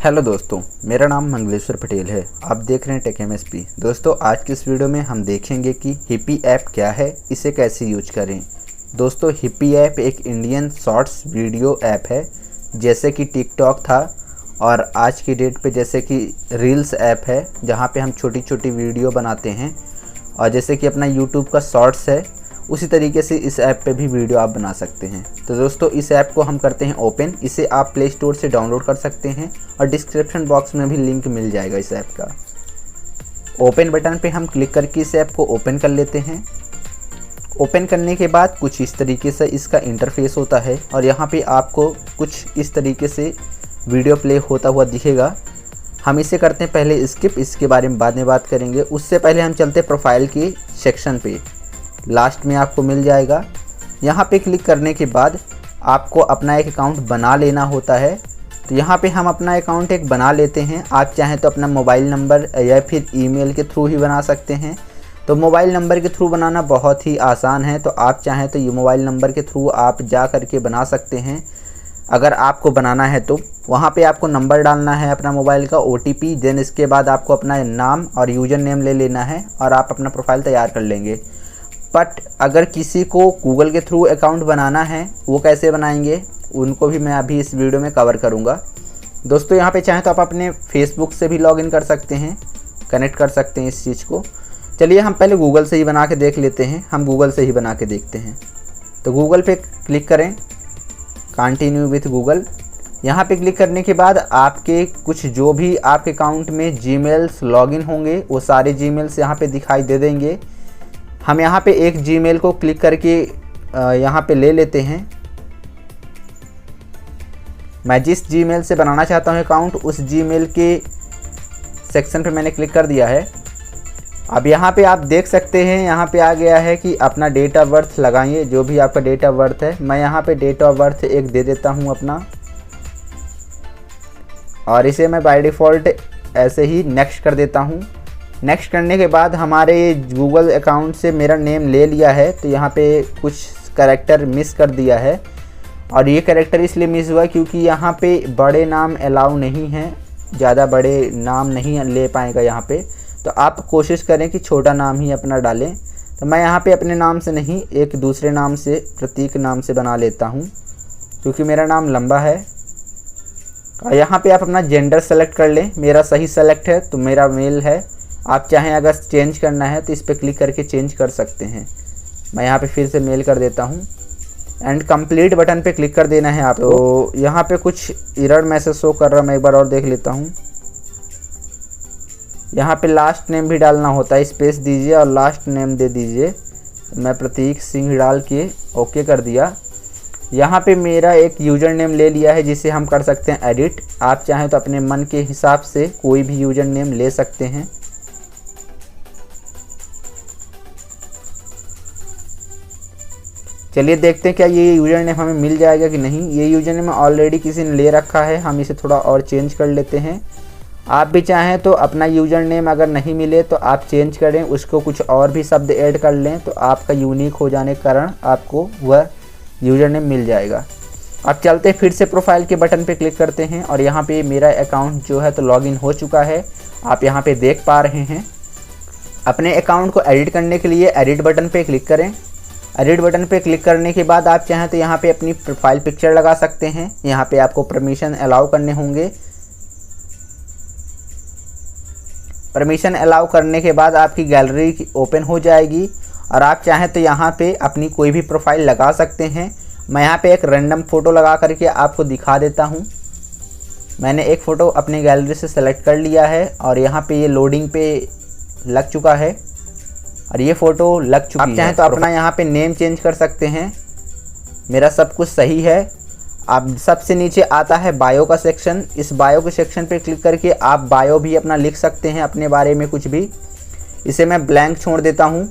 Hello दोस्तों, मेरा नाम मंगलेश्वर पटेल है। आप देख रहे हैं टेक एमएसपी। दोस्तों, आज की इस वीडियो में हम देखेंगे कि हिप्पी ऐप क्या है, इसे कैसे यूज करें। दोस्तों, हिप्पी ऐप एक इंडियन शॉर्ट्स वीडियो ऐप है, जैसे कि टिकटॉक था और आज की डेट पे जैसे कि रील्स ऐप है, जहां पे हम छोटी छोटी वीडियो बनाते हैं। और जैसे कि अपना यूट्यूब का शॉर्ट्स है, उसी तरीके से इस ऐप पे भी वीडियो आप बना सकते हैं। तो दोस्तों, इस ऐप को हम करते हैं ओपन। इसे आप प्ले स्टोर से डाउनलोड कर सकते हैं और डिस्क्रिप्शन बॉक्स में भी लिंक मिल जाएगा इस ऐप का। ओपन बटन पे हम क्लिक करके इस ऐप को ओपन कर लेते हैं। ओपन करने के बाद कुछ इस तरीके से इसका इंटरफेस होता है और यहाँ पे आपको कुछ इस तरीके से वीडियो प्ले होता हुआ दिखेगा। हम इसे करते हैं पहले स्किप, इसके बारे में बाद में बात करेंगे। उससे पहले हम चलते हैं प्रोफाइल के सेक्शन पे, लास्ट में आपको मिल जाएगा। यहाँ पे क्लिक करने के बाद आपको अपना एक अकाउंट बना लेना होता है। तो यहाँ पे हम अपना अकाउंट एक बना लेते हैं। आप चाहें तो अपना मोबाइल नंबर या फिर ईमेल के थ्रू ही बना सकते हैं। तो मोबाइल नंबर के थ्रू बनाना बहुत ही आसान है, तो आप चाहें तो ये मोबाइल नंबर के थ्रू आप जा करके बना सकते हैं। अगर आपको बनाना है तो वहाँ पे आपको नंबर डालना है अपना मोबाइल का, OTP, देन इसके बाद आपको अपना नाम और यूज़र नेम ले लेना है और आप अपना प्रोफाइल तैयार कर लेंगे। बट अगर किसी को गूगल के थ्रू अकाउंट बनाना है, वो कैसे बनाएंगे, उनको भी मैं अभी इस वीडियो में कवर करूँगा। दोस्तों, यहाँ पे चाहें तो आप अपने फेसबुक से भी लॉगिन कर सकते हैं, कनेक्ट कर सकते हैं इस चीज़ को। चलिए हम पहले गूगल से ही बना के देख लेते हैं। हम गूगल से ही बना के देखते हैं। तो गूगल पे क्लिक करें, कंटिन्यू विथ गूगल। यहाँ पे क्लिक करने के बाद आपके कुछ जो भी आपके अकाउंट में जीमेल्स लॉगिन होंगे, वो सारे जीमेल्स यहाँ पे दिखाई दे देंगे। हम यहाँ पे एक जीमेल को क्लिक करके यहाँ पे ले लेते हैं। मैं जिस जीमेल से बनाना चाहता हूँ अकाउंट, उस जीमेल के सेक्शन पे मैंने क्लिक कर दिया है। अब यहाँ पे आप देख सकते हैं, यहाँ पे आ गया है कि अपना डेट ऑफ बर्थ लगाइए, जो भी आपका डेट ऑफ बर्थ है। मैं यहाँ पे डेट ऑफ बर्थ एक दे देता हूँ अपना, और इसे मैं बाय डिफ़ॉल्ट ऐसे ही नेक्स्ट कर देता हूँ। नेक्स्ट करने के बाद हमारे गूगल अकाउंट से मेरा नेम ले लिया है, तो यहाँ पे कुछ कैरेक्टर मिस कर दिया है। और ये कैरेक्टर इसलिए मिस हुआ क्योंकि यहाँ पे बड़े नाम अलाउ नहीं हैं, ज़्यादा बड़े नाम नहीं ले पाएगा यहाँ पे। तो आप कोशिश करें कि छोटा नाम ही अपना डालें। तो मैं यहाँ पे अपने नाम से नहीं, एक दूसरे नाम से, प्रतीक नाम से बना लेता हूँ, क्योंकि मेरा नाम लंबा है। और यहाँ पे आप अपना जेंडर सेलेक्ट कर लें। मेरा सही सेलेक्ट है तो मेरा मेल है। आप चाहें अगर चेंज करना है तो इस पर क्लिक करके चेंज कर सकते हैं। मैं यहाँ पे फिर से मेल कर देता हूँ एंड कंप्लीट बटन पे क्लिक कर देना है आपको। तो यहाँ पे कुछ एरर मैसेज शो कर रहा, मैं एक बार और देख लेता हूँ। यहाँ पे लास्ट नेम भी डालना होता है, स्पेस दीजिए और लास्ट नेम दे दीजिए। मैं प्रतीक सिंह डाल के ओके कर दिया। यहाँ पे मेरा एक यूज़र नेम ले लिया है, जिसे हम कर सकते हैं एडिट। आप चाहें तो अपने मन के हिसाब से कोई भी यूज़र नेम ले सकते हैं। चलिए देखते हैं क्या ये यूज़र नेम हमें मिल जाएगा कि नहीं। ये यूज़र नेम ऑलरेडी किसी ने ले रखा है, हम इसे थोड़ा और चेंज कर लेते हैं। आप भी चाहें तो अपना यूज़र नेम अगर नहीं मिले तो आप चेंज करें, उसको कुछ और भी शब्द ऐड कर लें, तो आपका यूनिक हो जाने के कारण आपको वह यूज़र नेम मिल जाएगा। अब चलते फिर से प्रोफाइल के बटन पे क्लिक करते हैं और यहाँ पे मेरा अकाउंट जो है तो लॉगिन हो चुका है, आप यहाँ पे देख पा रहे हैं। अपने अकाउंट को एडिट करने के लिए एडिट बटन पे क्लिक करें। एडिट बटन पे क्लिक करने के बाद आप चाहें तो यहाँ पे अपनी प्रोफाइल पिक्चर लगा सकते हैं। यहाँ पे आपको परमिशन अलाउ करने होंगे। परमिशन अलाउ करने के बाद आपकी गैलरी ओपन हो जाएगी और आप चाहें तो यहाँ पे अपनी कोई भी प्रोफाइल लगा सकते हैं। मैं यहाँ पे एक रैंडम फ़ोटो लगा करके आपको दिखा देता हूँ। मैंने एक फ़ोटो अपनी गैलरी से सेलेक्ट कर लिया है और यहाँ पे ये लोडिंग पे लग चुका है और ये फ़ोटो लग चुकी है। आप चाहें तो अपना यहाँ पे नेम चेंज कर सकते हैं। मेरा सब कुछ सही है। अब सबसे नीचे आता है बायो का सेक्शन। इस बायो के सेक्शन पे क्लिक करके आप बायो भी अपना लिख सकते हैं, अपने बारे में कुछ भी। इसे मैं ब्लैंक छोड़ देता हूँ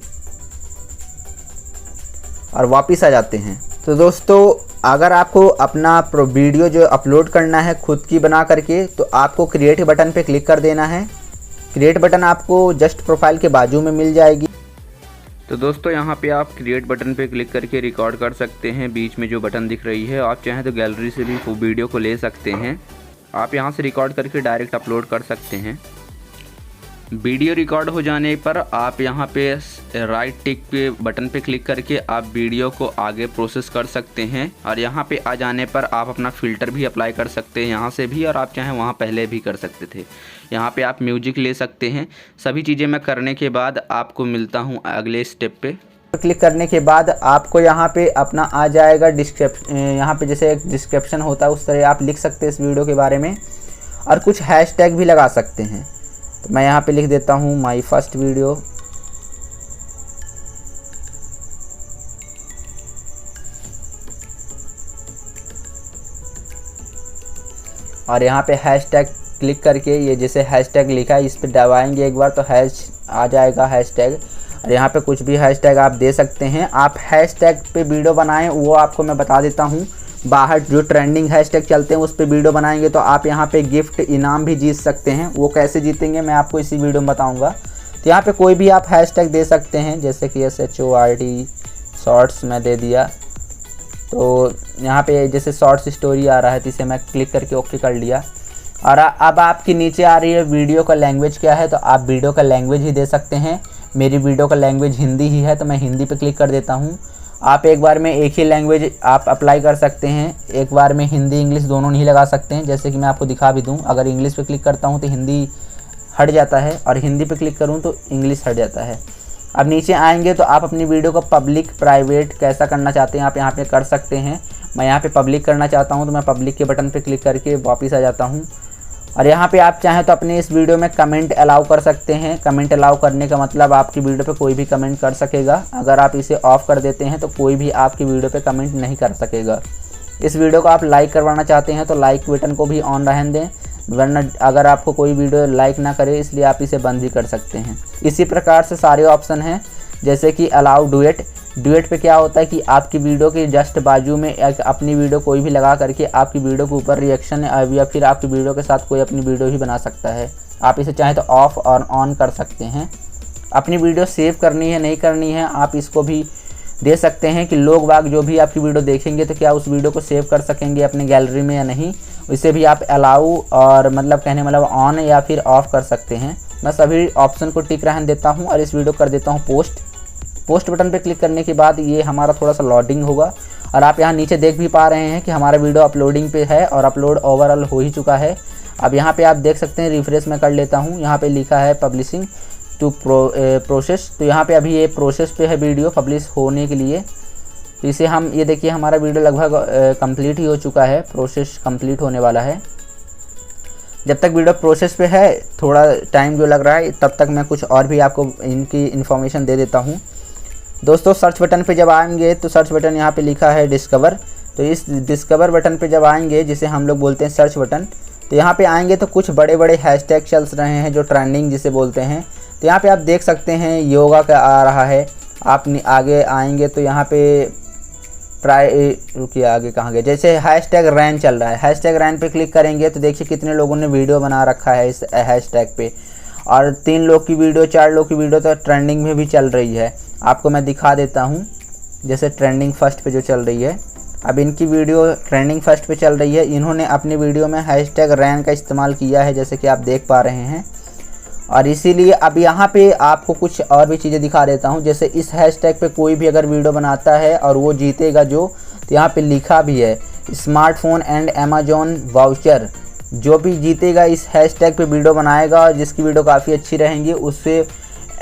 और वापस आ जाते हैं। तो दोस्तों, अगर आपको अपना वीडियो जो अपलोड करना है खुद की बना करके, तो आपको क्रिएट बटन पे क्लिक कर देना है। क्रिएट बटन आपको जस्ट प्रोफाइल के बाजू में मिल जाएगी। तो दोस्तों, यहाँ पे आप क्रिएट बटन पे क्लिक करके रिकॉर्ड कर सकते हैं। बीच में जो बटन दिख रही है, आप चाहें तो गैलरी से भी वीडियो को ले सकते हैं। आप यहाँ से रिकॉर्ड करके डायरेक्ट अपलोड कर सकते हैं। वीडियो रिकॉर्ड हो जाने पर आप यहाँ पे राइट टिक पे बटन पे क्लिक करके आप वीडियो को आगे प्रोसेस कर सकते हैं। और यहाँ पे आ जाने पर आप अपना फ़िल्टर भी अप्लाई कर सकते हैं यहाँ से भी, और आप चाहें वहाँ पहले भी कर सकते थे। यहाँ पे आप म्यूजिक ले सकते हैं। सभी चीज़ें मैं करने के बाद आपको मिलता हूँ अगले स्टेप पे। क्लिक करने के बाद आपको यहाँ पे अपना आ जाएगा डिस्क्रिप्शन, यहाँ पे जैसे एक डिस्क्रिप्शन होता है उस तरह आप लिख सकते हैं इस वीडियो के बारे में, और कुछ हैशटैग भी लगा सकते हैं। तो मैं यहाँ पे लिख देता हूँ माई फर्स्ट वीडियो, और यहाँ पे हैशटैग क्लिक करके ये जैसे हैशटैग लिखा है इस पर दबाएंगे एक बार तो हैश आ जाएगा हैशटैग। और यहाँ पे कुछ भी हैशटैग आप दे सकते हैं। आप हैशटैग पे वीडियो बनाएं वो आपको मैं बता देता हूँ। बाहर जो ट्रेंडिंग हैशटैग चलते हैं उस पे वीडियो बनाएंगे तो आप यहाँ पे गिफ्ट इनाम भी जीत सकते हैं। वो कैसे जीतेंगे मैं आपको इसी वीडियो में बताऊँगा। तो यहाँ पे कोई भी आप हैशटैग दे सकते हैं, जैसे कि SHORT शॉर्ट्स मैं दे दिया। तो यहाँ पे जैसे शॉर्ट्स स्टोरी आ रहा है तो इसे मैं क्लिक करके ओके कर लिया। और अब आपकी नीचे आ रही है वीडियो का लैंग्वेज क्या है, तो आप वीडियो का लैंग्वेज ही दे सकते हैं। मेरी वीडियो का लैंग्वेज हिंदी ही है तो मैं हिंदी पे क्लिक कर देता हूँ। आप एक बार में एक ही लैंग्वेज आप अप्लाई कर सकते हैं, एक बार में हिंदी इंग्लिश दोनों नहीं लगा सकते हैं। जैसे कि मैं आपको दिखा भी दूँ, अगर इंग्लिश पे क्लिक करता हूँ तो हिंदी हट जाता है और हिंदी पे क्लिक करूँ तो इंग्लिश हट जाता है। अब नीचे आएंगे तो आप अपनी वीडियो को पब्लिक प्राइवेट कैसा करना चाहते हैं आप यहाँ पे कर सकते हैं। मैं यहाँ पे पब्लिक करना चाहता हूँ तो मैं पब्लिक के बटन पे क्लिक करके वापस आ जाता हूँ। और यहाँ पे आप चाहें तो अपने इस वीडियो में कमेंट अलाउ कर सकते हैं। कमेंट अलाउ करने का मतलब आपकी वीडियो पे कोई भी कमेंट कर सकेगा। अगर आप इसे ऑफ़ कर देते हैं तो कोई भी आपकी वीडियो पे कमेंट नहीं कर सकेगा। इस वीडियो को आप लाइक करवाना चाहते हैं तो लाइक बटन को भी ऑन रहने दें, वरना अगर आपको कोई वीडियो लाइक ना करे इसलिए आप इसे बंद भी कर सकते हैं। इसी प्रकार से सारे ऑप्शन हैं, जैसे कि अलाउ डुएट। डुएट पे क्या होता है कि आपकी वीडियो के जस्ट बाजू में एक अपनी वीडियो कोई भी लगा करके आपकी वीडियो के ऊपर रिएक्शन या फिर आपकी वीडियो के साथ कोई अपनी वीडियो ही बना सकता है। आप इसे चाहें तो ऑफ और ऑन कर सकते हैं। अपनी वीडियो सेव करनी है नहीं करनी है आप इसको भी दे सकते हैं कि लोग बाग जो भी आपकी वीडियो देखेंगे तो क्या उस वीडियो को सेव कर सकेंगे अपनी गैलरी में या नहीं। इसे भी आप अलाउ और मतलब कहने मतलब ऑन या फिर ऑफ कर सकते हैं। मैं सभी ऑप्शन को टिक रहने देता हूँ और इस वीडियो कर देता हूँ पोस्ट बटन पे क्लिक करने के बाद ये हमारा थोड़ा सा लोडिंग होगा। और आप यहाँ नीचे देख भी पा रहे हैं कि हमारा वीडियो अपलोडिंग पे है और अपलोड ओवरऑल हो ही चुका है। अब यहाँ पे आप देख सकते हैं, रिफ्रेश मैं कर लेता हूँ। यहाँ पे लिखा है पब्लिशिंग टू प्रोसेस, तो यहाँ पे अभी ये प्रोसेस पे है वीडियो पब्लिश होने के लिए। तो इसे हम ये देखिए हमारा वीडियो लगभग कंप्लीट ही हो चुका है, प्रोसेस कंप्लीट होने वाला है। जब तक वीडियो प्रोसेस पे है थोड़ा टाइम जो लग रहा है तब तक मैं कुछ और भी आपको इनकी इन्फॉर्मेशन दे देता हूँ। दोस्तों सर्च बटन पे जब आएंगे तो सर्च बटन यहाँ पे लिखा है डिस्कवर, तो इस डिस्कवर बटन पे जब आएंगे जिसे हम लोग बोलते हैं सर्च बटन, तो यहाँ पे आएंगे तो कुछ बड़े बड़े हैशटैग चल रहे हैं जो ट्रेंडिंग जिसे बोलते हैं। तो यहाँ पे आप देख सकते हैं योगा का आ रहा है। आप आगे आएंगे तो यहाँ पे रुकिए आगे कहाँ गए, जैसे हैशटैग रैन चल रहा है, हैशटैग रैन पे क्लिक करेंगे तो देखिए कितने लोगों ने वीडियो बना रखा है इस हैशटैग पे, और 3 लोग की वीडियो 4 लोग की वीडियो तो ट्रेंडिंग में भी चल रही है। आपको मैं दिखा देता हूँ, जैसे ट्रेंडिंग फर्स्ट पे जो चल रही है, अब इनकी वीडियो ट्रेंडिंग फर्स्ट पे चल रही है। इन्होंने अपनी वीडियो में हैशटैग रैन का इस्तेमाल किया है जैसे कि आप देख पा रहे हैं। और इसीलिए अब यहाँ पे आपको कुछ और भी चीज़ें दिखा देता हूँ। जैसे इस हैशटैग पे कोई भी अगर वीडियो बनाता है और वो जीतेगा तो यहाँ पे लिखा भी है स्मार्टफोन एंड अमेजॉन वाउचर। जो भी जीतेगा इस हैशटैग पे वीडियो बनाएगा और जिसकी वीडियो काफ़ी अच्छी रहेंगी उससे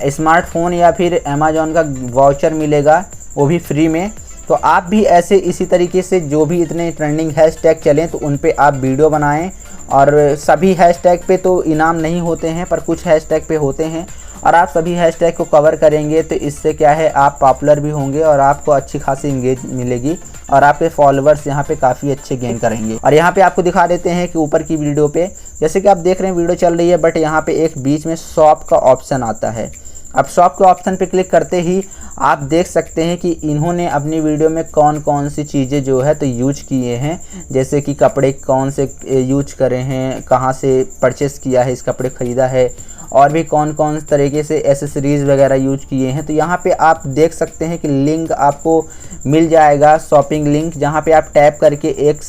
स्मार्टफोन या फिर अमेजॉन का वाउचर मिलेगा, वो भी फ्री में। तो आप भी ऐसे इसी तरीके से जो भी इतने ट्रेंडिंग हैशटैग चलें तो उन पे आप वीडियो बनाएं। और सभी हैशटैग पे तो इनाम नहीं होते हैं पर कुछ हैशटैग पे होते हैं, और आप सभी हैशटैग को कवर करेंगे तो इससे क्या है आप पॉपुलर भी होंगे और आपको अच्छी खासी इंगेज मिलेगी और आपके फॉलोअर्स यहाँ पे काफ़ी अच्छे गेन करेंगे। और यहाँ पे आपको दिखा देते हैं कि ऊपर की वीडियो पे जैसे कि आप देख रहे हैं वीडियो चल रही है, बट यहाँ पे एक बीच में शॉप का ऑप्शन आता है। अब शॉप के ऑप्शन पे क्लिक करते ही आप देख सकते हैं कि इन्होंने अपनी वीडियो में कौन कौन सी चीज़ें जो है तो यूज किए हैं, जैसे कि कपड़े कौन से यूज करे हैं, कहाँ से परचेस किया है, इस कपड़े ख़रीदा है, और भी कौन कौन तरीके से एसेसरीज़ वगैरह यूज किए हैं। तो यहाँ पे आप देख सकते हैं कि लिंक आपको मिल जाएगा, शॉपिंग लिंक, जहाँ पे आप टैप करके एक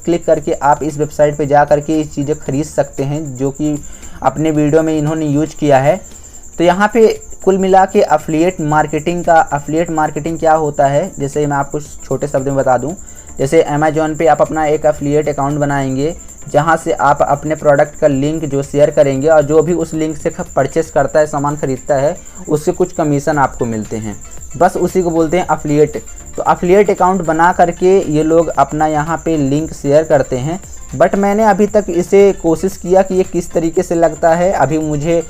क्लिक करके आप इस वेबसाइट पे जा करके इस चीज़ें खरीद सकते हैं जो कि अपने वीडियो में इन्होंने यूज किया है। तो यहाँ पे कुल मिला के अफिलिएट मार्केटिंग क्या होता है, जैसे मैं आपको छोटे शब्द में बता दूं, जैसे अमेजोन पे आप अपना एक अफिलिएट अकाउंट बनाएंगे जहाँ से आप अपने प्रोडक्ट का लिंक जो शेयर करेंगे और जो भी उस लिंक से परचेस करता है, सामान खरीदता है, उससे कुछ कमीशन आपको मिलते हैं। बस उसी को बोलते हैं अफिलिएट। तो अफिलिएट अकाउंट बना करके ये लोग अपना यहाँ पे लिंक शेयर करते हैं। बट मैंने अभी तक इसे कोशिश किया कि ये किस तरीके से लगता है, अभी मुझे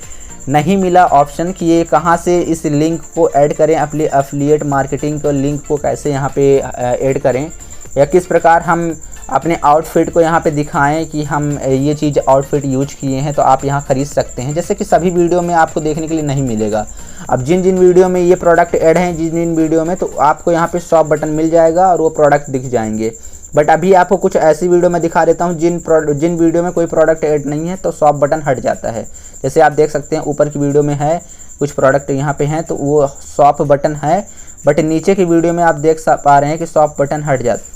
नहीं मिला ऑप्शन कि ये कहाँ से इस लिंक को ऐड करें, अपने अफिलिएट मार्केटिंग को लिंक को कैसे यहाँ पे ऐड करें, या किस प्रकार हम अपने आउटफिट को यहाँ पे दिखाएं कि हम ये चीज़ आउटफिट यूज किए हैं तो आप यहाँ ख़रीद सकते हैं। जैसे कि सभी वीडियो में आपको देखने के लिए नहीं मिलेगा। अब जिन जिन वीडियो में ये प्रोडक्ट ऐड हैं, जिन जिन वीडियो में, तो आपको यहाँ पे शॉप बटन मिल जाएगा और वो प्रोडक्ट दिख जाएंगे। बट अभी आपको कुछ ऐसी वीडियो में दिखा देता हूँ जिन वीडियो में कोई प्रोडक्ट ऐड नहीं है तो शॉप बटन हट जाता है। जैसे आप देख सकते हैं ऊपर की वीडियो में है कुछ प्रोडक्ट यहाँ पे हैं तो वो शॉप बटन है, बट नीचे की वीडियो में आप देख पा रहे हैं कि शॉप बटन हट जाता है।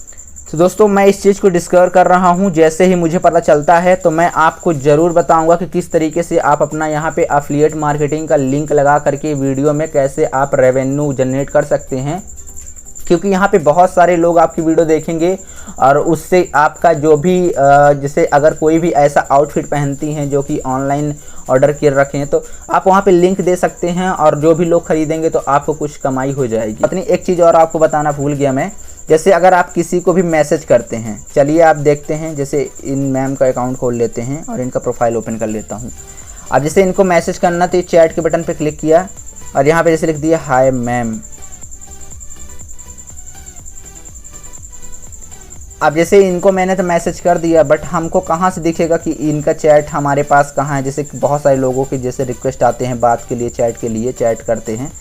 तो दोस्तों मैं इस चीज़ को डिस्कवर कर रहा हूँ, जैसे ही मुझे पता चलता है तो मैं आपको ज़रूर बताऊंगा कि किस तरीके से आप अपना यहाँ पे अफिलिएट मार्केटिंग का लिंक लगा करके वीडियो में कैसे आप रेवेन्यू जनरेट कर सकते हैं। क्योंकि यहाँ पे बहुत सारे लोग आपकी वीडियो देखेंगे और उससे आपका जो भी जैसे अगर कोई भी ऐसा आउटफिट पहनती हैं जो कि ऑनलाइन ऑर्डर कर रखे हैं तो आप वहाँ पे लिंक दे सकते हैं और जो भी लोग खरीदेंगे तो आपको कुछ कमाई हो जाएगी। अपनी एक चीज़ और आपको बताना भूल गया मैं, जैसे अगर आप किसी को भी मैसेज करते हैं, चलिए आप देखते हैं, जैसे इन मैम का अकाउंट खोल लेते हैं और इनका प्रोफाइल ओपन कर लेता हूँ। अब जैसे इनको मैसेज करना तो चैट के बटन पे क्लिक किया और यहाँ पे जैसे लिख दिया हाय मैम। अब जैसे इनको मैंने तो मैसेज कर दिया, बट हमको कहाँ से दिखेगा कि इनका चैट हमारे पास कहाँ है। जैसे बहुत सारे लोगों के जैसे रिक्वेस्ट आते हैं बात के लिए, चैट के लिए चैट करते हैं,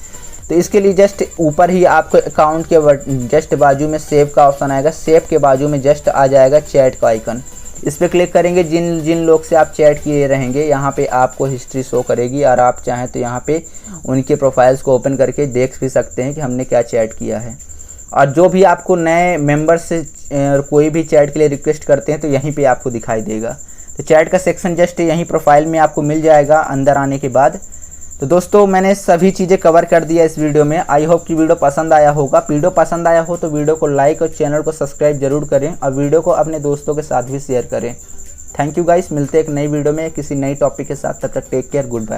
तो इसके लिए जस्ट ऊपर ही आपको अकाउंट के जस्ट बाजू में सेव का ऑप्शन आएगा, सेव के बाजू में जस्ट आ जाएगा चैट का आइकन। इस पर क्लिक करेंगे, जिन जिन लोग से आप चैट किए रहेंगे यहाँ पे आपको हिस्ट्री शो करेगी और आप चाहें तो यहाँ पे उनके प्रोफाइल्स को ओपन करके देख भी सकते हैं कि हमने क्या चैट किया है। और जो भी आपको नए मेंबर से कोई भी चैट के लिए रिक्वेस्ट करते हैं तो यहीं पे आपको दिखाई देगा। तो चैट का सेक्शन जस्ट यहीं प्रोफाइल में आपको मिल जाएगा अंदर आने के बाद। तो दोस्तों मैंने सभी चीज़ें कवर कर दिया इस वीडियो में। आई होप कि वीडियो पसंद आया होगा। वीडियो पसंद आया हो तो वीडियो को लाइक और चैनल को सब्सक्राइब जरूर करें और वीडियो को अपने दोस्तों के साथ भी शेयर करें। थैंक यू गाइस, मिलते हैं एक नई वीडियो में किसी नई टॉपिक के साथ। तब तक टेक केयर, गुड बाय।